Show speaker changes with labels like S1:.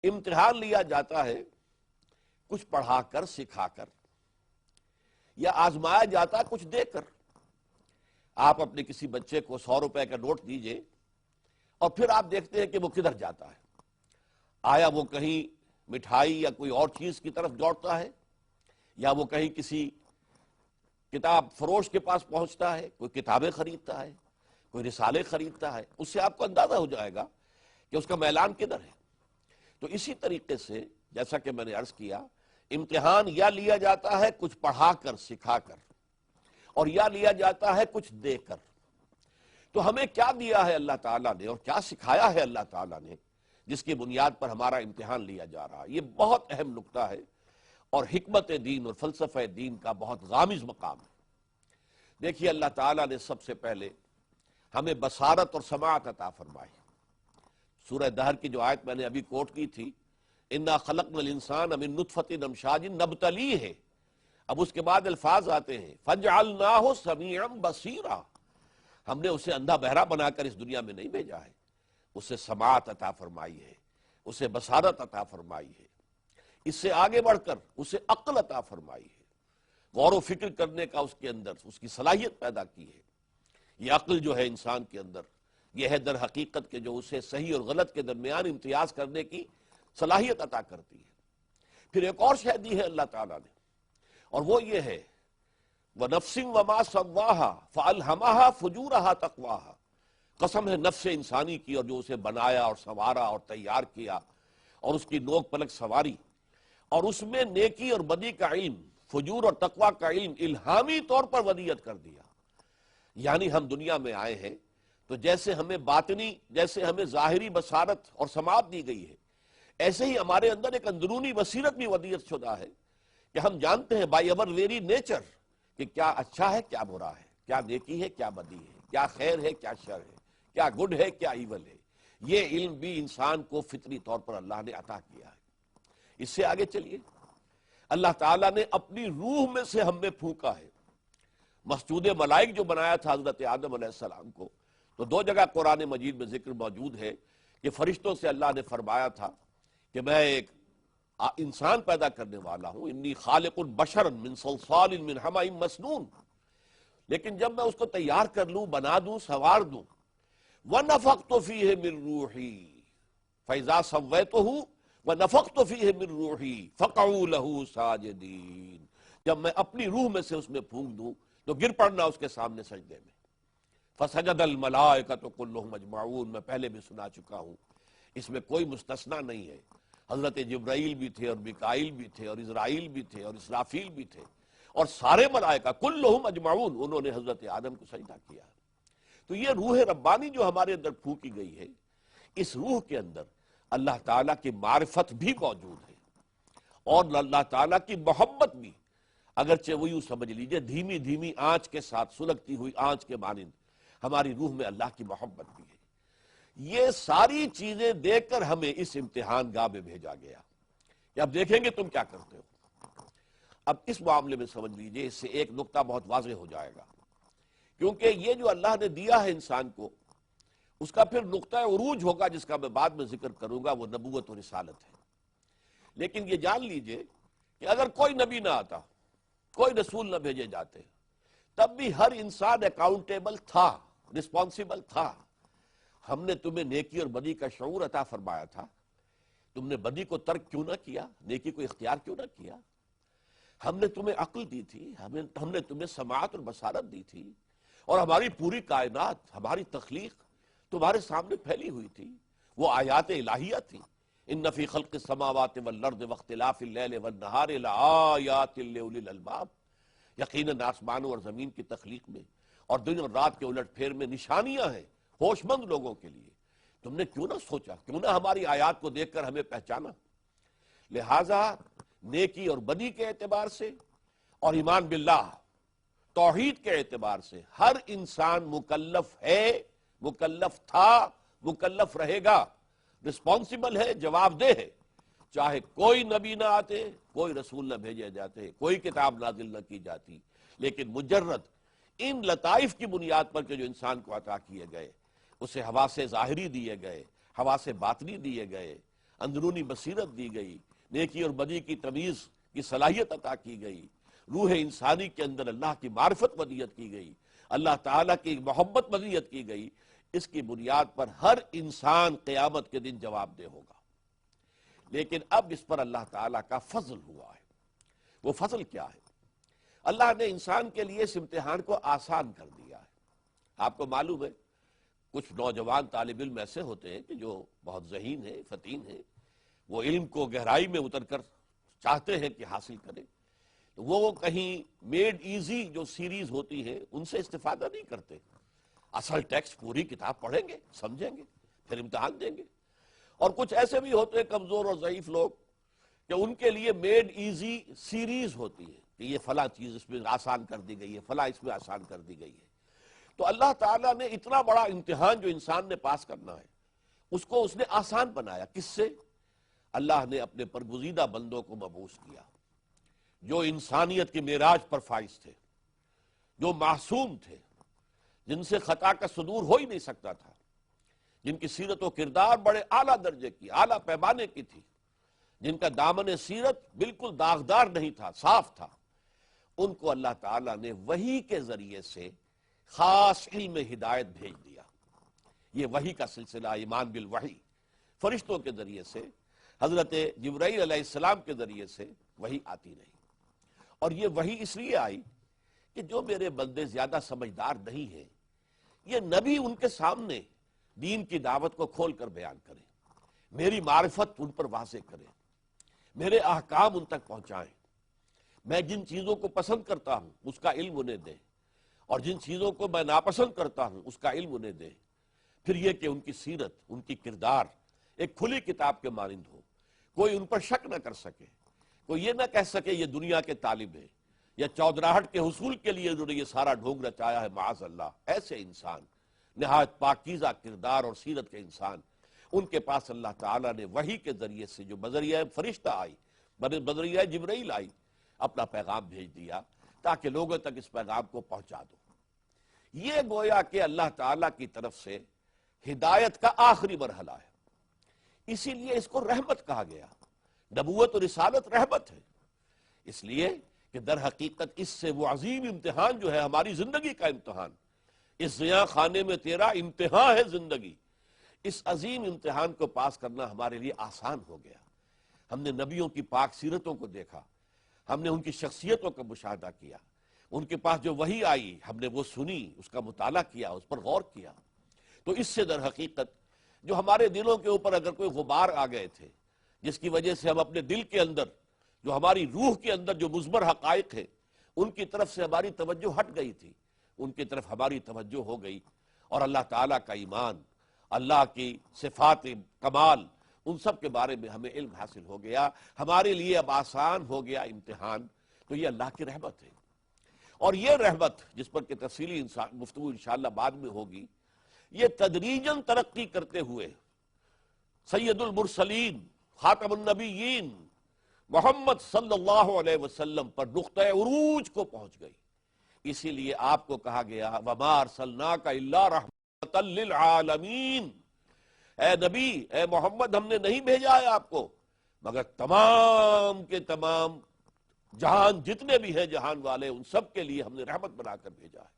S1: امتحان لیا جاتا ہے کچھ پڑھا کر سکھا کر، یا آزمایا جاتا ہے کچھ دے کر۔ آپ اپنے کسی بچے کو 100 روپے کا نوٹ دیجئے اور پھر آپ دیکھتے ہیں کہ وہ کدھر جاتا ہے۔ آیا وہ کہیں مٹھائی یا کوئی اور چیز کی طرف دوڑتا ہے، یا وہ کہیں کسی کتاب فروش کے پاس پہنچتا ہے، کوئی کتابیں خریدتا ہے، کوئی رسالے خریدتا ہے۔ اس سے آپ کو اندازہ ہو جائے گا کہ اس کا میلان کدھر ہے۔ تو اسی طریقے سے جیسا کہ میں نے عرض کیا، امتحان یا لیا جاتا ہے کچھ پڑھا کر سکھا کر، اور یا لیا جاتا ہے کچھ دے کر۔ تو ہمیں کیا دیا ہے اللہ تعالیٰ نے اور کیا سکھایا ہے اللہ تعالیٰ نے جس کی بنیاد پر ہمارا امتحان لیا جا رہا ہے، یہ بہت اہم نکتہ ہے اور حکمت دین اور فلسفہ دین کا بہت غامض مقام ہے۔ دیکھیے، اللہ تعالیٰ نے سب سے پہلے ہمیں بصارت اور سماعت عطا فرمائی۔ سورہ دہر کی جو آیت میں نے ابھی کوٹ کی تھی، اِنَّا خَلَقْنَا الْإِنسَانَ مِن نُطْفَةٍ أَمْشَاجٍ نَبْتَلِيهِ، اب اس کے بعد الفاظ آتے ہیں فَجْعَلْنَاهُ سَمِيعًا بَصِيرًا، ہم نے اسے اندھا بہرا بنا کر اس دنیا میں نہیں بھیجا ہے، اسے سماعت عطا فرمائی ہے، اسے بصارت عطا فرمائی ہے، اس سے آگے بڑھ کر اسے عقل عطا فرمائی ہے، غور و فکر کرنے کا اس کے اندر اس کی صلاحیت پیدا کی ہے۔ یہ عقل جو ہے انسان کے اندر، یہ ہے در حقیقت کہ جو اسے صحیح اور غلط کے درمیان امتیاز کرنے کی صلاحیت عطا کرتی ہے۔ پھر ایک اور شے دی ہے اللہ تعالیٰ نے، اور وہ یہ ہے وَنَفْسٍ وَمَا سَوَّاهَا فَأَلْهَمَهَا فُجُورَهَا تَقْوَاهَا، قسم ہے نفس انسانی کی، اور جو اسے بنایا اور سنوارا اور تیار کیا اور اس کی نوک پلک سنواری، اور اس میں نیکی اور بدی کا علم، فجور اور تقوی کا علم الہامی طور پر ودیت کر دیا۔ یعنی ہم دنیا میں آئے ہیں تو جیسے ہمیں باطنی، جیسے ہمیں ظاہری بصارت اور سماعت دی گئی ہے، ایسے ہی ہمارے اندر ایک اندرونی بصیرت بھی ودیت شدہ ہے کہ ہم جانتے ہیں بائی ایور ویری نیچر کہ کیا اچھا ہے کیا برا ہے، کیا نیکی ہے کیا بدی ہے، کیا خیر ہے کیا شر ہے، کیا گڈ ہے کیا ایول ہے۔ یہ علم بھی انسان کو فطری طور پر اللہ نے عطا کیا ہے۔ اس سے آگے چلیے، اللہ تعالیٰ نے اپنی روح میں سے ہم میں پھونکا ہے۔ مسجود ملائک جو بنایا تھا حضرت آدم علیہ السلام کو، تو دو جگہ قرآن مجید میں ذکر موجود ہے کہ فرشتوں سے اللہ نے فرمایا تھا کہ میں ایک انسان پیدا کرنے والا ہوں، انی خالق بشرا من صلصال من حمأ مسنون، لیکن جب میں اس کو تیار کر لوں، بنا دوں، سنوار دوں، وَنَفَخْتُ فِيهِ مِن رُوحِي فَإِذَا سَوَّيْتُهُ وَنَفَخْتُ فِيهِ مِن رُوحِي فَقَعُوا لَهُ سَاجِدِينَ، جب میں اپنی روح میں سے اس میں پھونک دوں تو گر پڑنا اس کے سامنے سجدے میں۔ فَسَجَدَ الْمَلَائِكَةُ كُلُّهُمْ أَجْمَعُونَ، میں پہلے بھی سنا چکا ہوں، اس میں کوئی مستثنیٰ نہیں ہے۔ حضرت جبرائیل بھی تھے اور میکائیل بھی تھے اور اسرائیل بھی تھے اور اسرافیل بھی تھے، اور سارے ملائکہ کلہم اجمعون، انہوں نے حضرت آدم کو سجدہ کیا۔ تو یہ روح ربانی جو ہمارے اندر پھونکی گئی ہے، اس روح کے اندر اللہ تعالیٰ کی معرفت بھی موجود ہے، اور اللہ تعالیٰ کی محبت بھی، اگرچہ وہ یوں سمجھ لیجئے دھیمی دھیمی آنچ کے ساتھ سلگتی ہوئی آنچ کے مانند ہماری روح میں اللہ کی محبت بھی ہے۔ یہ ساری چیزیں دیکھ کر ہمیں اس امتحان گاہ میں بھیجا گیا کہ اب دیکھیں گے تم کیا کرتے ہو۔ اب اس معاملے میں سمجھ لیجئے، اس سے ایک نقطہ بہت واضح ہو جائے گا، کیونکہ یہ جو اللہ نے دیا ہے انسان کو، اس کا پھر نقطہ عروج ہوگا جس کا میں بعد میں ذکر کروں گا، وہ نبوت و رسالت ہے۔ لیکن یہ جان لیجئے کہ اگر کوئی نبی نہ آتا، کوئی رسول نہ بھیجے جاتے، تب بھی ہر انسان اکاؤنٹیبل تھا، رسپانسیبل تھا۔ ہم نے تمہیں نیکی اور بدی کا شعور عطا فرمایا تھا، تم نے بدی کو ترک کیوں نہ کیا، نیکی کو اختیار کیوں نہ کیا؟ ہم نے تمہیں عقل دی تھی، ہم نے تمہیں سماعت اور بصارت دی تھی، اور ہماری پوری کائنات، ہماری تخلیق تمہارے سامنے پھیلی ہوئی تھی، وہ آیات الہیہ تھی۔ ان فی خلق السماوات والارض واختلاف اللیل والنہار لآیات لأولی الالباب، یقیناً آسمانوں اور زمین کی تخلیق میں اور دن اور رات کے الٹ پھیر میں نشانیاں ہیں ہوش مند لوگوں کے لیے۔ تم نے کیوں نہ سوچا، کیوں نہ ہماری آیات کو دیکھ کر ہمیں پہچانا؟ لہذا نیکی اور بدی کے اعتبار سے اور ایمان باللہ، توحید کے اعتبار سے ہر انسان مکلف ہے، مکلف تھا، مکلف رہے گا، رسپانسیبل ہے، جواب دہ ہے، چاہے کوئی نبی نہ آتے، کوئی رسول نہ بھیجے جاتے، کوئی کتاب نازل نہ کی جاتی، لیکن مجرد ان لطائف کی بنیاد پر کہ جو انسان کو عطا کیے گئے، اسے حواس ظاہری دیے گئے، حواس باطنی دیے گئے، اندرونی بصیرت دی گئی، نیکی اور بدی کی تمیز کی صلاحیت عطا کی گئی، روح انسانی کے اندر اللہ کی معرفت ودیت کی گئی، اللہ تعالیٰ کی محبت ودیت کی گئی، اس کی بنیاد پر ہر انسان قیامت کے دن جواب دہ ہوگا۔ لیکن اب اس پر اللہ تعالیٰ کا فضل ہوا ہے۔ وہ فضل کیا ہے؟ اللہ نے انسان کے لیے اس امتحان کو آسان کر دیا ہے۔ آپ کو معلوم ہے کچھ نوجوان طالب علم ایسے ہوتے ہیں کہ جو بہت ذہین ہیں، فطین ہیں، وہ علم کو گہرائی میں اتر کر چاہتے ہیں کہ حاصل کریں، وہ کہیں میڈ ایزی جو سیریز ہوتی ہے ان سے استفادہ نہیں کرتے، اصل ٹیکسٹ پوری کتاب پڑھیں گے، سمجھیں گے، پھر امتحان دیں گے۔ اور کچھ ایسے بھی ہوتے ہیں کمزور اور ضعیف لوگ کہ ان کے لیے میڈ ایزی سیریز ہوتی ہے کہ یہ فلاں چیز اس میں آسان کر دی گئی ہے، فلاں اس میں آسان کر دی گئی ہے۔ تو اللہ تعالیٰ نے اتنا بڑا امتحان جو انسان نے پاس کرنا ہے اس کو اس نے آسان بنایا۔ کس سے؟ اللہ نے اپنے برگزیدہ بندوں کو مبعوث کیا جو انسانیت کی معراج پر فائز تھے، جو معصوم تھے، جن سے خطا کا صدور ہو ہی نہیں سکتا تھا، جن کی سیرت و کردار بڑے اعلیٰ درجے کی، اعلیٰ پیمانے کی تھی، جن کا دامن سیرت بالکل داغدار نہیں تھا، صاف تھا، ان کو اللہ تعالیٰ نے وحی کے ذریعے سے خاص علم ہدایت بھیج دیا۔ یہ وحی کا سلسلہ، ایمان بالوحی، فرشتوں کے ذریعے سے، حضرت جبرائیل علیہ السلام کے ذریعے سے وحی آتی رہی۔ اور یہ وحی اس لیے آئی کہ جو میرے بندے زیادہ سمجھدار نہیں ہیں، یہ نبی ان کے سامنے دین کی دعوت کو کھول کر بیان کریں، میری معرفت ان پر واضح کریں، میرے احکام ان تک پہنچائیں، میں جن چیزوں کو پسند کرتا ہوں اس کا علم انہیں دیں، اور جن چیزوں کو میں ناپسند کرتا ہوں اس کا علم انہیں دیں۔ پھر یہ کہ ان کی سیرت، ان کی کردار ایک کھلی کتاب کے مانند ہو، کوئی ان پر شک نہ کر سکے، کوئی یہ نہ کہہ سکے یہ دنیا کے طالب ہیں یا چودراہٹ کے حصول کے لیے انہوں نے یہ سارا ڈھونگ رچایا ہے، معاذ اللہ۔ ایسے انسان، نہایت پاکیزہ کردار اور سیرت کے انسان، ان کے پاس اللہ تعالیٰ نے وحی کے ذریعے سے جو بذریعہ فرشتہ آئی، بذریعہ جبرائیل آئی، اپنا پیغام بھیج دیا تاکہ لوگوں تک اس پیغام کو پہنچا دو۔ یہ گویا کہ اللہ تعالیٰ کی طرف سے ہدایت کا آخری مرحلہ ہے، اسی لیے اس کو رحمت کہا گیا۔ نبوت و رسالت رحمت ہے، اس لیے کہ در حقیقت اس سے وہ عظیم امتحان جو ہے ہماری زندگی کا امتحان، اس زیاں خانے میں تیرا امتحان ہے زندگی، اس عظیم امتحان کو پاس کرنا ہمارے لیے آسان ہو گیا۔ ہم نے نبیوں کی پاک سیرتوں کو دیکھا، ہم نے ان کی شخصیتوں کا مشاہدہ کیا، ان کے پاس جو وحی آئی ہم نے وہ سنی، اس کا مطالعہ کیا، اس پر غور کیا۔ تو اس سے در حقیقت جو ہمارے دلوں کے اوپر اگر کوئی غبار آ گئے تھے، جس کی وجہ سے ہم اپنے دل کے اندر، جو ہماری روح کے اندر جو مضمر حقائق ہے ان کی طرف سے ہماری توجہ ہٹ گئی تھی، ان کی طرف ہماری توجہ ہو گئی، اور اللہ تعالیٰ کا ایمان، اللہ کی صفات کمال، ان سب کے بارے میں ہمیں علم حاصل ہو گیا، ہمارے لیے اب آسان ہو گیا امتحان۔ تو یہ اللہ کی رحمت ہے، اور یہ رحمت جس پر کہ تفصیلی گفتگو انشاءاللہ بعد میں ہوگی، یہ تدریجاً ترقی کرتے ہوئے سید المرسلین، خاتم النبیین محمد صلی اللہ علیہ وسلم پر نقطہ عروج کو پہنچ گئی۔ اسی لیے آپ کو کہا گیا وَمَا أَرْسَلْنَاكَ إِلَّا رَحْمَةً لِّلْعَالَمِينَ، اے نبی، اے محمد، ہم نے نہیں بھیجا ہے آپ کو مگر تمام کے تمام جہان جتنے بھی ہیں جہان والے، ان سب کے لیے ہم نے رحمت بنا کر بھیجا ہے۔